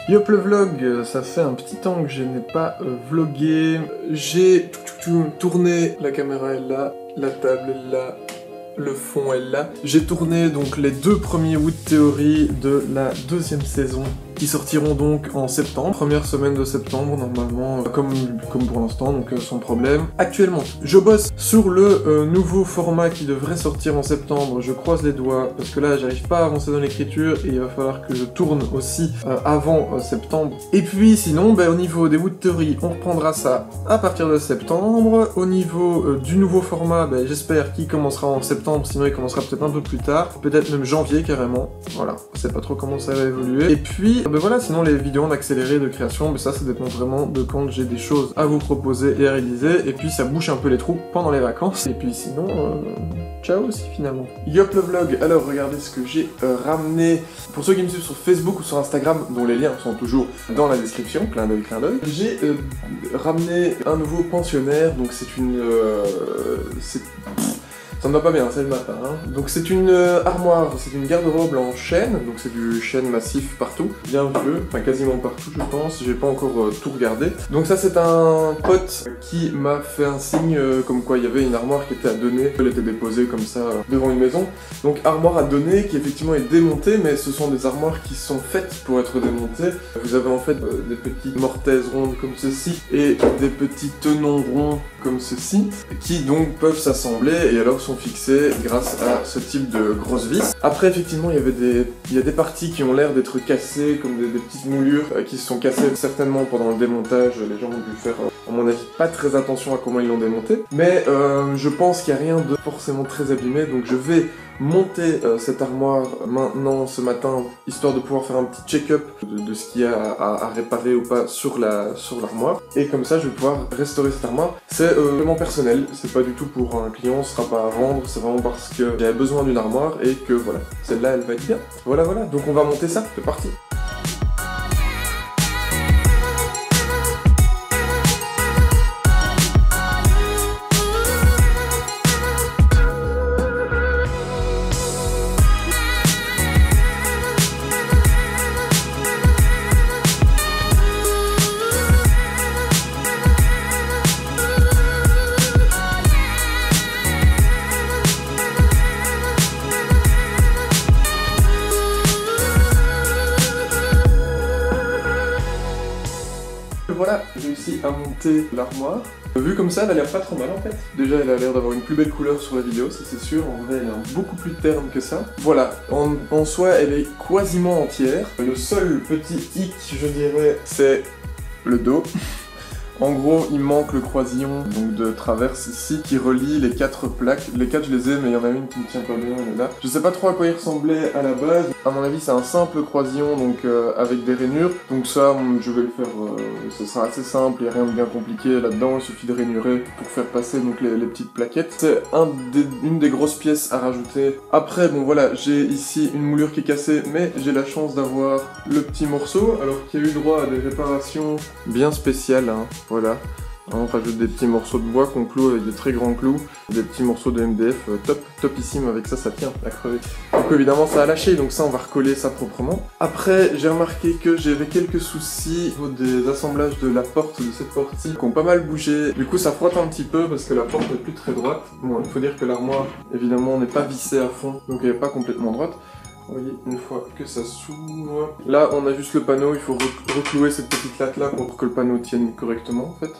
Yop le vlog, ça fait un petit temps que je n'ai pas vlogué. J'ai tourné, la caméra est là, la table est là, le fond est là. J'ai tourné donc les 2 premiers Wood Theory de la 2e saison qui sortiront donc en septembre, première semaine de septembre normalement, comme pour l'instant, donc sans problème. Actuellement, je bosse sur le nouveau format qui devrait sortir en septembre, je croise les doigts, parce que là j'arrive pas à avancer dans l'écriture et il va falloir que je tourne aussi avant septembre. Et puis sinon, au niveau des Wood Theory, on reprendra ça à partir de septembre. Au niveau du nouveau format, j'espère qu'il commencera en septembre, sinon il commencera peut-être un peu plus tard, peut-être même janvier carrément, voilà, on sait pas trop comment ça va évoluer. Et puis, voilà, sinon les vidéos en accéléré de création, ça dépend vraiment de quand j'ai des choses à vous proposer et à réaliser, et puis ça bouche un peu les trous pendant les vacances, et puis sinon, ciao aussi finalement. Yop le vlog, alors regardez ce que j'ai ramené. Pour ceux qui me suivent sur Facebook ou sur Instagram, dont les liens sont toujours dans la description, clin d'œil, j'ai ramené un nouveau pensionnaire, donc c'est une... ça ne va pas bien, c'est le matin. Donc c'est une armoire, c'est une garde-robe en chêne, donc c'est du chêne massif partout, bien vieux, enfin quasiment partout je pense, j'ai pas encore tout regardé. Donc ça c'est un pote qui m'a fait un signe comme quoi il y avait une armoire qui était à donner, elle était déposée comme ça devant une maison. Donc armoire à donner qui effectivement est démontée, mais ce sont des armoires qui sont faites pour être démontées. Vous avez en fait des petites mortaises rondes comme ceci et des petits tenons ronds comme ceci, qui donc peuvent s'assembler et alors sont fixés grâce à ce type de grosses vis. Après effectivement il y a des parties qui ont l'air d'être cassées, comme des petites moulures qui se sont cassées certainement pendant le démontage. Les gens ont dû faire à mon avis pas très attention à comment ils l'ont démonté, mais je pense qu'il n'y a rien de forcément très abîmé, donc je vais monter cette armoire maintenant ce matin, histoire de pouvoir faire un petit check-up de ce qu'il y a à réparer ou pas sur l'armoire, et comme ça je vais pouvoir restaurer cette armoire. C'est vraiment personnel, c'est pas du tout pour un client, ce sera pas à vendre, c'est vraiment parce que j'avais besoin d'une armoire et que voilà, celle-là elle va être bien. Voilà, donc on va monter ça, c'est parti. Voilà, j'ai réussi à monter l'armoire. Vu comme ça, elle a l'air pas trop mal en fait. Déjà, elle a l'air d'avoir une plus belle couleur sur la vidéo, ça c'est sûr. En vrai, elle est beaucoup plus terne que ça. Voilà, en soi, elle est quasiment entière. Le seul petit hic, je dirais, c'est le dos. En gros, il manque le croisillon donc de traverse ici qui relie les 4 plaques. Les 4 je les ai, mais il y en a une qui ne tient pas bien, elle est là. Je sais pas trop à quoi il ressemblait à la base. À mon avis, c'est un simple croisillon donc avec des rainures. Donc ça, je vais le faire, ce sera assez simple, il n'y a rien de bien compliqué là-dedans. Il suffit de rainurer pour faire passer donc les petites plaquettes. C'est une des grosses pièces à rajouter. Après, bon voilà, j'ai ici une moulure qui est cassée, mais j'ai la chance d'avoir le petit morceau, alors qu'il y a eu droit à des réparations bien spéciales, hein. Voilà, on rajoute des petits morceaux de bois qu'on cloue avec des très grands clous, des petits morceaux de MDF, topissime, avec ça tient à crever. Donc évidemment ça a lâché, donc ça on va recoller ça proprement. Après j'ai remarqué que j'avais quelques soucis au niveau des assemblages de la porte, de cette porte-ci, qui ont pas mal bougé. Du coup ça frotte un petit peu parce que la porte n'est plus très droite. Bon, il faut dire que l'armoire évidemment n'est pas vissée à fond, donc elle n'est pas complètement droite. Vous voyez, une fois que ça s'ouvre... Là, on a juste le panneau, il faut reclouer cette petite latte-là pour que le panneau tienne correctement, en fait.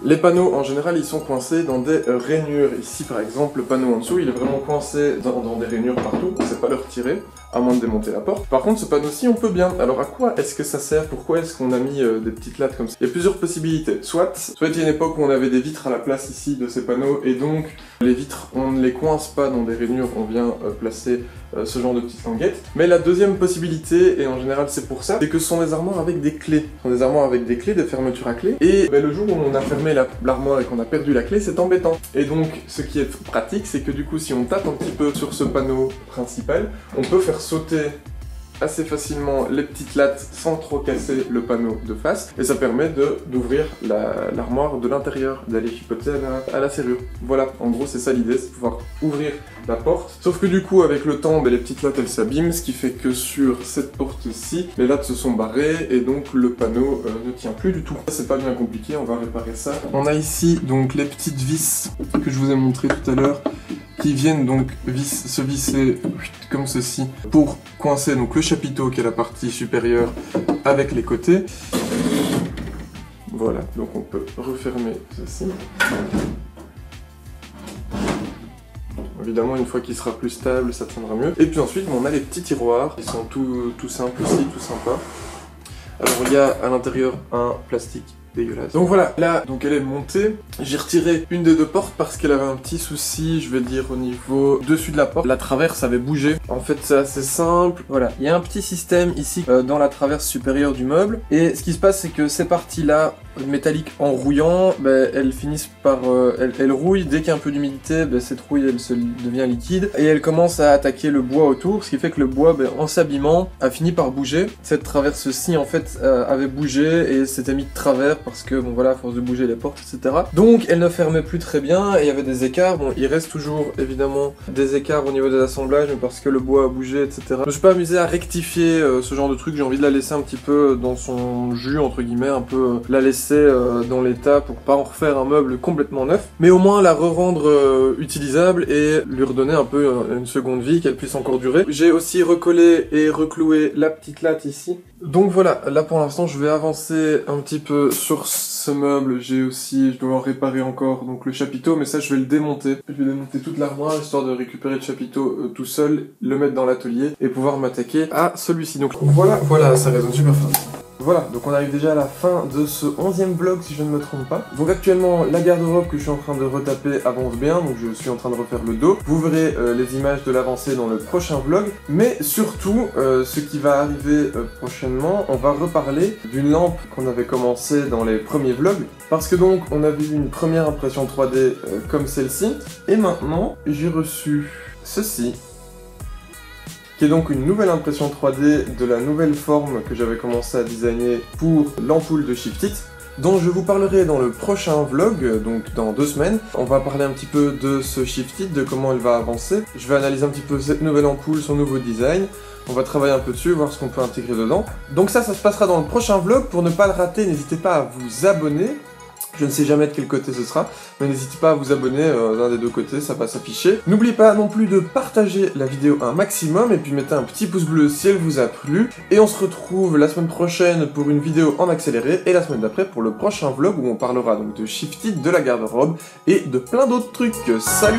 Les panneaux, en général, ils sont coincés dans des rainures. Ici, par exemple, le panneau en dessous, il est vraiment coincé dans des rainures partout. On ne sait pas le retirer, à moins de démonter la porte. Par contre, ce panneau-ci, on peut bien. Alors, à quoi est-ce que ça sert? Pourquoi est-ce qu'on a mis des petites lattes comme ça? Il y a plusieurs possibilités. Soit il y a une époque où on avait des vitres à la place ici de ces panneaux, et donc, les vitres, on ne les coince pas dans des rainures, on vient placer ce genre de petites languettes. Mais la deuxième possibilité, et en général c'est pour ça, c'est que ce sont des armoires avec des clés. Ce sont des armoires avec des clés, des fermetures à clés. Et le jour où on a fermé l'armoire et qu'on a perdu la clé, c'est embêtant. Et donc ce qui est pratique, c'est que du coup si on tape un petit peu sur ce panneau principal, on peut faire sauter assez facilement les petites lattes sans trop casser le panneau de face. Et ça permet d'ouvrir l'armoire de l'intérieur, d'aller chipoter à la serrure. Voilà, en gros c'est ça l'idée, c'est de pouvoir ouvrir la porte. Sauf que du coup avec le temps, les petites lattes elles s'abîment, ce qui fait que sur cette porte-ci, les lattes se sont barrées et donc le panneau ne tient plus du tout. C'est pas bien compliqué, on va réparer ça. On a ici donc les petites vis que je vous ai montré tout à l'heure, qui viennent donc se visser comme ceci pour coincer donc le chapiteau qui est la partie supérieure avec les côtés. Voilà, donc on peut refermer ceci. Évidemment, une fois qu'il sera plus stable, ça tiendra mieux. Et puis ensuite, on a les petits tiroirs qui sont tout simples aussi, tout sympa. Alors il y a à l'intérieur un plastique dégueulasse. Donc voilà, là, donc elle est montée. J'ai retiré une des deux portes parce qu'elle avait un petit souci, je vais dire, au niveau dessus de la porte. La traverse avait bougé. En fait, c'est assez simple. Voilà, il y a un petit système ici dans la traverse supérieure du meuble. Et ce qui se passe, c'est que ces parties-là, métalliques en rouillant, elles finissent par... elles rouillent. Dès qu'il y a un peu d'humidité, cette rouille, elle se devient liquide. Et elle commence à attaquer le bois autour, ce qui fait que le bois, en s'abîmant, a fini par bouger. Cette traverse-ci, en fait, avait bougé et s'était mis de travers parce que, bon voilà, à force de bouger les portes, etc. Donc, elle ne fermait plus très bien et il y avait des écarts. Bon, il reste toujours, évidemment, des écarts au niveau des assemblages, mais parce que le bois a bougé, etc. Je me suis pas amusé à rectifier ce genre de truc. J'ai envie de la laisser un petit peu dans son jus, entre guillemets, un peu la laisser dans l'état pour pas en refaire un meuble complètement neuf, mais au moins la re-rendre utilisable et lui redonner un peu une seconde vie, qu'elle puisse encore durer. J'ai aussi recollé et recloué la petite latte ici. Donc voilà, là pour l'instant je vais avancer un petit peu sur ce meuble. Je dois en réparer encore donc le chapiteau, mais ça je vais le démonter. Je vais démonter toute l'armoire histoire de récupérer le chapiteau tout seul, le mettre dans l'atelier et pouvoir m'attaquer à celui-ci. Donc voilà, ça résonne super fort. Voilà, donc on arrive déjà à la fin de ce 11e vlog si je ne me trompe pas. Donc actuellement la garde-robe que je suis en train de retaper avance bien, donc je suis en train de refaire le dos. Vous verrez les images de l'avancée dans le prochain vlog. Mais surtout, ce qui va arriver prochainement, on va reparler d'une lampe qu'on avait commencé dans les premiers vlogs. Parce que donc on a vu une première impression 3D comme celle-ci. Et maintenant j'ai reçu ceci, qui est donc une nouvelle impression 3D de la nouvelle forme que j'avais commencé à designer pour l'ampoule de Shiftit, dont je vous parlerai dans le prochain vlog, donc dans 2 semaines. On va parler un petit peu de ce Shiftit, de comment elle va avancer. Je vais analyser un petit peu cette nouvelle ampoule, son nouveau design. On va travailler un peu dessus, voir ce qu'on peut intégrer dedans. Donc ça se passera dans le prochain vlog. Pour ne pas le rater, n'hésitez pas à vous abonner. Je ne sais jamais de quel côté ce sera, mais n'hésitez pas à vous abonner d'un des deux côtés, ça va s'afficher. N'oubliez pas non plus de partager la vidéo un maximum, et puis mettez un petit pouce bleu si elle vous a plu. Et on se retrouve la semaine prochaine pour une vidéo en accéléré, et la semaine d'après pour le prochain vlog où on parlera donc de Shiftit, de la garde-robe, et de plein d'autres trucs. Salut!